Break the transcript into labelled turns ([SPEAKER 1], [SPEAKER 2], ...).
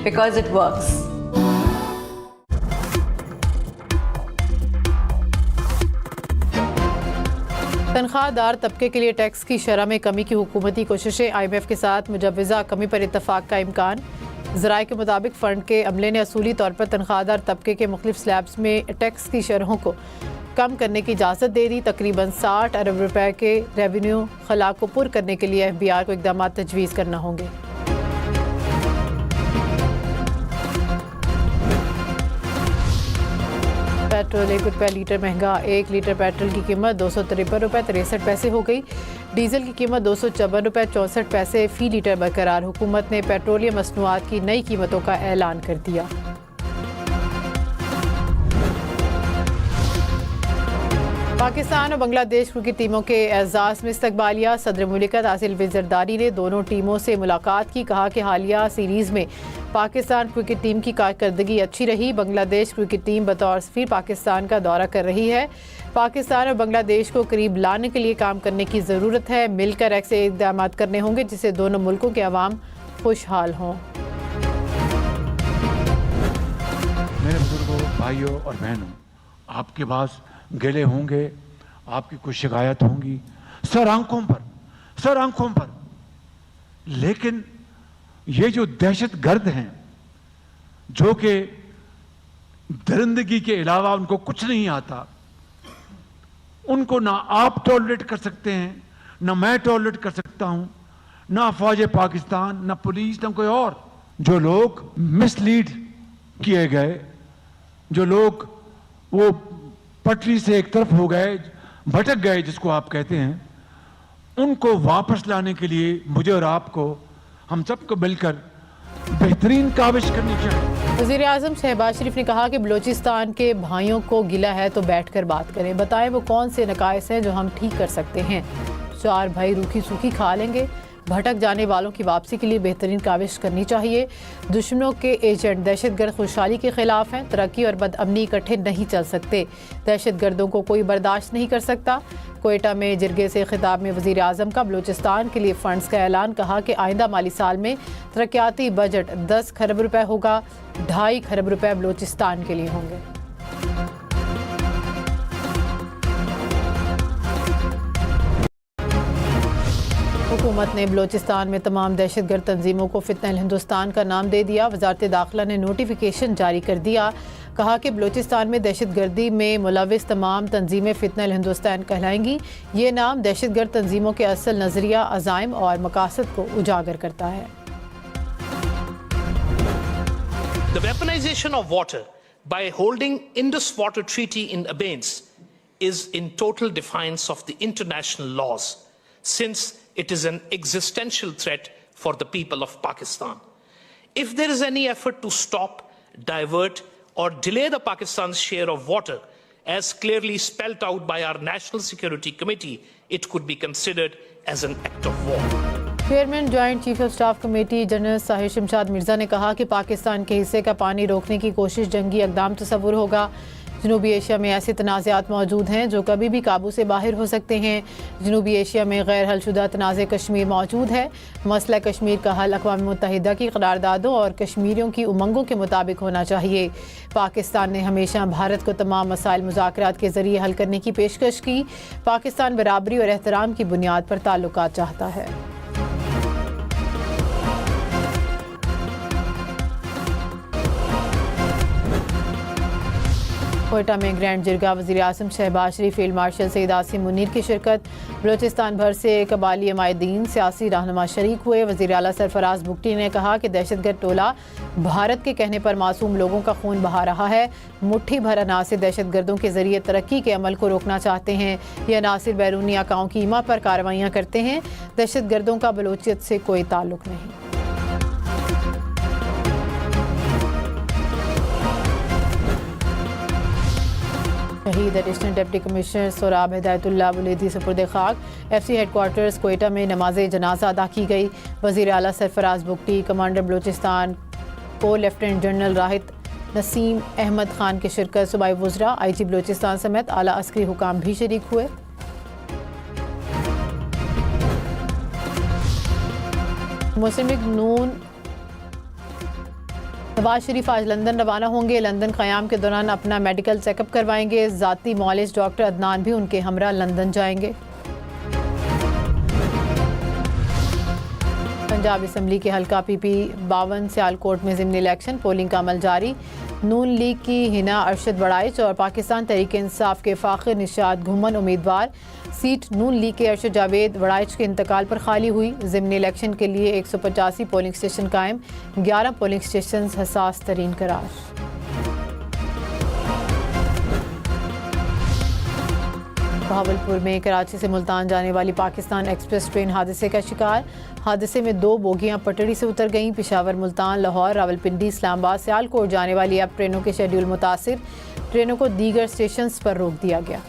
[SPEAKER 1] because it works.
[SPEAKER 2] तनख्वाहदार तबके के लिए टैक्स की शरह में कमी की हुकूमती कोशिशें, IMF के साथ मुजव्वज़ा कमी पर इत्तफाक का इम्कान। ज़राए के मुताबिक फ़ंड के अमले ने असूली तौर पर तनख्वाहदार तबके के मुख्तलिफ स्लैब्स में टैक्स की शरहों को कम करने की इजाज़त दे दी। तकरीबन 60 अरब रुपए के रेवेन्यू खला को पुर करने के लिए FBR को इक़दाम तजवीज़ करना होंगे। पेट्रोल 1 रुपया लीटर महंगा। 1 लीटर पेट्रोल की कीमत 253 रुपये 63 पैसे हो गई। डीजल की कीमत 254 रुपये 64 पैसे फ़ी लीटर बरकरार। हुकूमत ने पेट्रोलियम मसनूआत की नई कीमतों का ऐलान कर दिया। पाकिस्तान और बांग्लादेश क्रिकेट टीमों के एजाज़ में इस्तकबालिया। सदर मुमलिकत आसिल ज़रदारी ने दोनों टीमों से मुलाकात की। कहा कि हालिया सीरीज़ में पाकिस्तान क्रिकेट टीम की कारकर्दगी अच्छी रही। बांग्लादेश क्रिकेट टीम बतौर सफीर पाकिस्तान का दौरा कर रही है। पाकिस्तान और बांग्लादेश को करीब लाने के लिए काम करने की ज़रूरत है। मिलकर ऐसे इक़दाम करने होंगे जिससे दोनों मुल्कों के अवाम खुशहाल हों।
[SPEAKER 3] मेरे बुजुर्गों, भाइयों और बहनों, आपके पास गिले होंगे, आपकी कुछ शिकायत होंगी, सर आंखों पर, लेकिन ये जो दहशत गर्द हैं जो कि दरिंदगी के अलावा उनको कुछ नहीं आता, उनको ना आप टॉलरेट कर सकते हैं, ना मैं टॉलरेट कर सकता हूं, ना फौज पाकिस्तान, ना पुलिस, ना कोई और। जो लोग मिसलीड किए गए, जो लोग वो पटरी से एक तरफ हो गए, भटक गए जिसको आप कहते हैं, उनको वापस लाने के लिए मुझे और आपको, हम सबको मिलकर बेहतरीन काविश करनी चाहिए।
[SPEAKER 2] वज़ीर आज़म शहबाज शरीफ ने कहा कि बलूचिस्तान के भाइयों को गिला है तो बैठकर बात करें, बताएं वो कौन से नकाइस हैं जो हम ठीक कर सकते हैं। 4 भाई रूखी सूखी खा लेंगे। भटक जाने वालों की वापसी के लिए बेहतरीन काविश करनी चाहिए। दुश्मनों के एजेंट दहशतगर्द खुशहाली के खिलाफ हैं। तरक्की और बदअमनी इकट्ठे नहीं चल सकते। दहशतगर्दों को कोई बर्दाश्त नहीं कर सकता। कोयटा में जिरगे से खिताब में वज़ीर आज़म का बलूचिस्तान के लिए फ़ंड्स का ऐलान। कहा कि आइंदा माली साल में तरक्याती बजट 10 खरब रुपए होगा। 2.5 खरब रुपए बलूचिस्तान के लिए होंगे। हुकूमत ने बलूचिस्तान में तमाम दहशतगर्द तंजीमों को फितनल हिंदुस्तान का नाम दे दिया। वजारत दाखिला ने नोटिफिकेशन जारी कर दिया। कहा कि बलूचिस्तान में दहशतगर्दी में मुलविस तमाम तंजीमें फितनल हिंदुस्तान कहलाएंगी। ये नाम दहशतगर्द तंजीमों के असल नजरिया, अज़ाइम और मकासद को उजागर करता है।
[SPEAKER 4] The weaponization of water by holding Indus Water Treaty in abeyance is in total defiance of the international laws, since it is an existential threat for the people of Pakistan. If there is any effort to stop, divert, or delay the Pakistan's share of water, as clearly spelled out by our National Security Committee, it could be considered as an act of war.
[SPEAKER 2] Chairman joint chief of staff committee general Sahir Shamshad Mirza ने कहा कि पाकिस्तान के हिस्से का पानी रोकने की कोशिश जंगी इक़दाम तस्वुर होगा। जनूबी एशिया में ऐसे तनाज़ात मौजूद हैं जो कभी भी काबू से बाहर हो सकते हैं। जनूबी एशिया में गैर हलशुदा तनाज़े कश्मीर मौजूद है। मसला कश्मीर का हल अक़वाम मुत्तहिदा की करारदादों और कश्मीरियों की उमंगों के मुताबिक होना चाहिए। पाकिस्तान ने हमेशा भारत को तमाम मसाइल मुज़ाकरात के ज़रिए हल करने की पेशकश की। पाकिस्तान बराबरी और एहतराम की बुनियाद पर ताल्लुकात चाहता है। कोयटा में ग्रैंड जिरगा वज़ीर आज़म शहबाज शरीफ, फील्ड मार्शल सईद आसिम मुनीर की शिरकत। बलूचिस्तान भर से कबाली अमायदीन, सियासी रहनुमा शरीक हुए। वज़ीर आला सरफराज बुगटी ने कहा कि दहशतगर्द टोला भारत के कहने पर मासूम लोगों का खून बहा रहा है। मुट्ठी भर अनासिर दहशतगर्दों के जरिए तरक्की के अमल को रोकना चाहते हैं। ये अनासिर बैरूनी आकाओं की ईमा पर कार्रवाइयाँ करते हैं। दहशतगर्दों का बलूचियत से कोई ताल्लुक नहीं। शहीद additional deputy commissioner Sorab Hidayatullah Buledi सुपुर्द खाक। FC हेडक्वार्टर्स कोयटा में नमाज जनाजा अदा की गई। वज़ीर आला सरफराज बुगटी, कमांडर बलूचिस्तान को लेफ्टिनेंट जनरल राहित नसीम अहमद खान की शिरकत। सूबाई वज़रा, IG बलूचिस्तान समेत आला अस्करी हुकाम भी शरीक हुए। मुस्लिम लीग नून नवाज शरीफ आज लंदन रवाना होंगे। लंदन क़याम के दौरान अपना मेडिकल चेकअप करवाएंगे। ज़ाती मॉलिज डॉक्टर अदनान भी उनके हमरा लंदन जाएंगे। पंजाब असम्बली के हल्का PP 52 सियालकोट में ज़िमनी इलेक्शन पोलिंग का अमल जारी। नून लीग की हिना अरशद बड़ाइच और पाकिस्तान तहरीक इंसाफ के फ़ाखिर निशात घुमन उम्मीदवार। सीट नून लीग के अरशद जावेद बड़ाइच के इंतकाल पर खाली हुई। ज़िमनी इलेक्शन के लिए 185 पोलिंग स्टेशन कायम, 11 पोलिंग स्टेशन हसास तरीन करार। भावलपुर में कराची से मुल्तान जाने वाली पाकिस्तान एक्सप्रेस ट्रेन हादसे का शिकार। हादसे में 2 बोगियां पटड़ी से उतर गईं। पेशावर, मुल्तान, लाहौर, रावलपिंडी, इस्लामाबाद, सियालकोट जाने वाली अब ट्रेनों के शेड्यूल मुतासिर। ट्रेनों को दीगर स्टेशंस पर रोक दिया गया।